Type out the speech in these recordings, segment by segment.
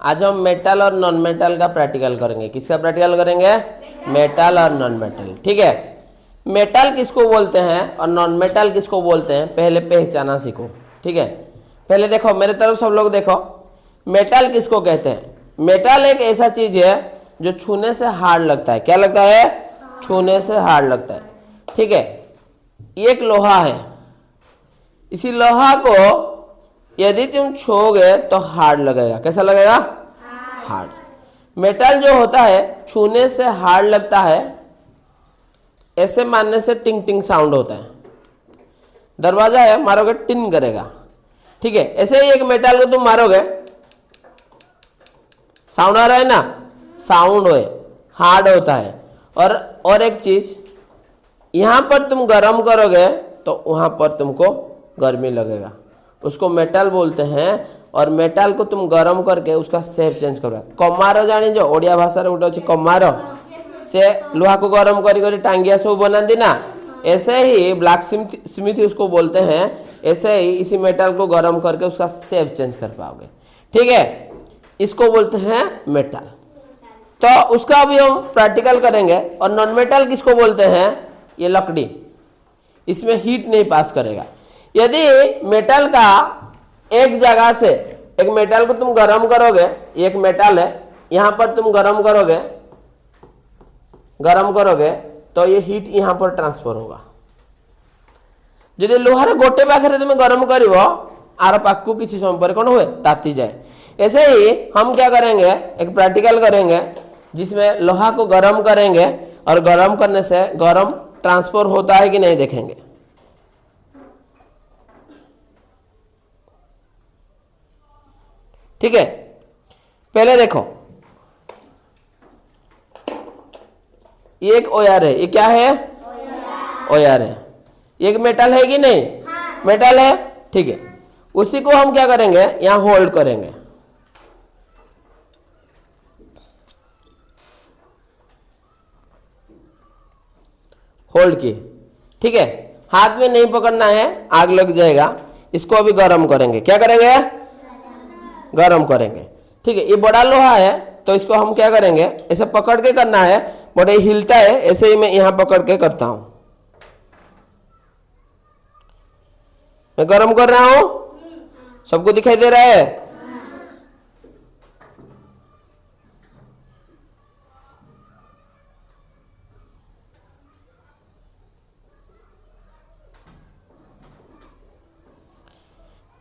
आज हम मेटल और नॉन मेटल का प्रैक्टिकल करेंगे। किसका प्रैक्टिकल करेंगे? मेटल और नॉन मेटल। ठीक है, मेटल किसको बोलते हैं और नॉन मेटल किसको बोलते हैं पहले पहचाना सीखो। ठीक है, पहले देखो मेरे तरफ सब लोग देखो, मेटल किसको कहते हैं? मेटल एक ऐसा चीज है जो छूने से हार्ड लगता है। क्या लगता है? छूने से हार्ड लगता है। ठीक है, एक लोहा है, इसी लोहा को यदि तुम छूओगे तो हार्ड लगेगा। कैसा लगेगा? हार्ड। मेटल जो होता है छूने से हार्ड लगता है, ऐसे मारने से टिंग टिंग साउंड होता है। दरवाजा है, मारोगे टिन करेगा। ठीक है, ऐसे ही एक मेटल को तुम मारोगे, साउंड आ रहा है ना, साउंड है, हार्ड होता है। और एक चीज, यहां पर तुम गर्म करोगे तो वहां पर तुमको गर्मी लगेगा, उसको मेटल बोलते हैं। और मेटल को तुम गरम करके उसका शेप चेंज करो। कमार जानी जो ओडिया भाषा रे गोटे कमार से लुहा को गरम करी टांगिया सब बनाती ना, ऐसे ही ब्लैक स्मिथ उसको बोलते हैं। ऐसे ही इसी मेटल को गरम करके उसका शेप चेंज कर पाओगे। ठीक है, इसको बोलते हैं मेटल। तो उसका अभी हम प्रैक्टिकल करेंगे। और नॉन मेटल किसको बोलते हैं? ये लकड़ी, इसमें हीट नहीं पास करेगा। यदि मेटल का एक जगह से, एक मेटल को तुम गरम करोगे, एक मेटल है यहां पर तुम गरम करोगे तो ये हीट यहां पर ट्रांसफर होगा। यदि लोहार गोटे पाखे तुम गरम कर आर पाखु किसी समय पर कौन हुए? ताती जाए। ऐसे ही हम क्या करेंगे, एक प्रैक्टिकल करेंगे जिसमें लोहा को गरम करेंगे और गरम करने से गरम ट्रांसफर होता है कि नहीं देखेंगे। ठीक है, पहले देखो, ये एक ओयार है। ये क्या है? ओयार है। ये एक मेटल है कि नहीं? मेटल है। ठीक है, उसी को हम क्या करेंगे, यहां होल्ड करेंगे। होल्ड किए। ठीक है, हाथ में नहीं पकड़ना है, आग लग जाएगा। इसको अभी गरम करेंगे। क्या करेंगे? गरम करेंगे। ठीक है, ये बड़ा लोहा है तो इसको हम क्या करेंगे, ऐसे पकड़ के करना है। बट ये हिलता है, ऐसे ही मैं यहां पकड़ के करता हूं। मैं गरम कर रहा हूं, सबको दिखाई दे रहा है?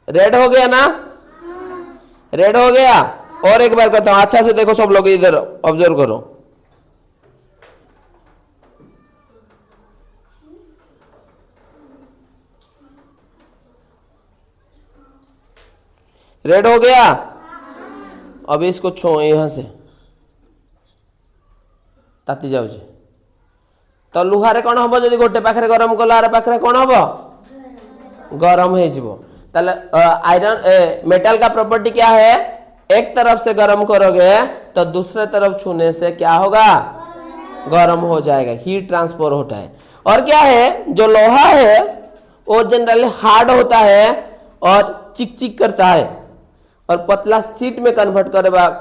रेड हो गया ना? रेड हो गया। और एक बार करता हूं, अच्छा से देखो सब लोग, इधर ऑब्जर्व करो। रेड हो गया। अभी इसको छो यहां से ताती जाऊँ तो लुहारे कौन हम जब गोटे पाखे गरम कल आर पाखे कौन हम गरम हो। आयरन मेटल का प्रॉपर्टी क्या है? एक तरफ से गरम करोगे तो दूसरे तरफ छूने से क्या होगा? गरम हो जाएगा, हीट ट्रांसफर होता है। और क्या है, जो लोहा है वो जनरली हार्ड होता है और चिक चिक करता है, और पतला शीट में कन्वर्ट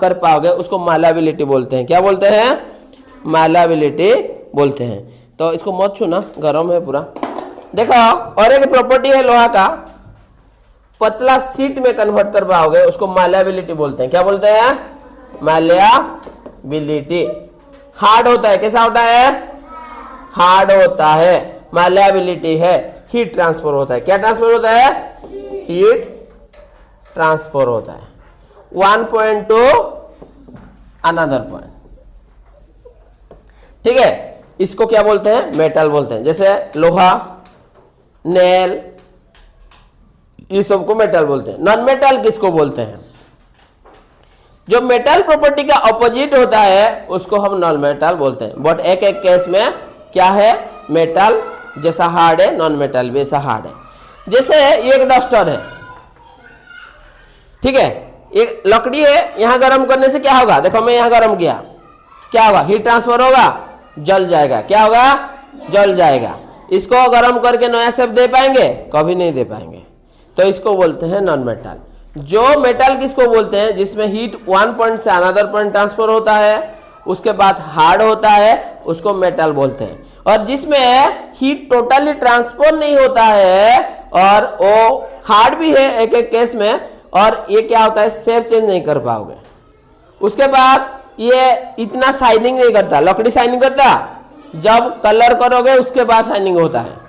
कर पाओगे, उसको मालाबिलिटी बोलते हैं। क्या बोलते हैं? मालाबिलिटी बोलते हैं। तो इसको मत छूना, गरम है पूरा। देखो, और एक प्रॉपर्टी है लोहा का, पतला शीट में कन्वर्ट कर पाओगे, उसको मालाबिलिटी बोलते हैं। क्या बोलते हैं? मालाबिलिटी। हार्ड होता है, कैसा होता है? हार्ड होता है। मालाबिलिटी है, हीट ट्रांसफर होता है। क्या ट्रांसफर होता है? हीट ट्रांसफर होता है। 1 पॉइंट टू अनदर पॉइंट। ठीक है, इसको क्या बोलते हैं? मेटल बोलते हैं। जैसे लोहा, नेल, ये सबको मेटल बोलते हैं। नॉन मेटल किसको बोलते हैं? जो मेटल प्रॉपर्टी का ऑपोजिट होता है उसको हम नॉन मेटल बोलते हैं। बट एक एक केस में क्या है, मेटल जैसा हार्ड है, नॉन मेटल भी ऐसा हार्ड है। जैसे ये एक डस्टर है, ठीक है, एक लकड़ी है, यहां गर्म करने से क्या होगा? देखो मैं यहां गर्म किया, क्या होगा? हीट ट्रांसफर होगा, जल जाएगा। क्या होगा? जल जाएगा। इसको गर्म करके नया शेप दे पाएंगे? कभी नहीं दे पाएंगे। तो इसको बोलते हैं नॉन मेटल। जो मेटल किसको बोलते हैं, जिसमें हीट वन पॉइंट से अनदर पॉइंट ट्रांसफर होता है, उसके बाद हार्ड होता है, उसको मेटल बोलते हैं। और जिसमें हीट टोटली ट्रांसफर नहीं होता है और वो हार्ड भी है एक एक केस में, और ये क्या होता है, शेप चेंज नहीं कर पाओगे। उसके बाद ये इतना शाइनिंग नहीं करता, लकड़ी शाइनिंग करता, जब कलर करोगे उसके बाद शाइनिंग होता है,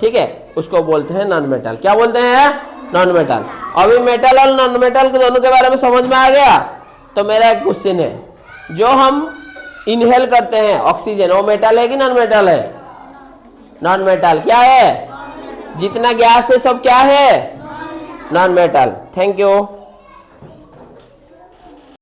ठीक है, उसको बोलते हैं नॉन मेटल। क्या बोलते हैं, नॉन मेटल। अभी मेटल और नॉन मेटल के दोनों के बारे में समझ में आ गया। तो मेरा एक क्वेश्चन है, जो हम इनहेल करते हैं ऑक्सीजन, वो मेटल है कि नॉन मेटल है, नॉन मेटल। क्या है, जितना गैस है सब क्या है, नॉन मेटल। Thank you.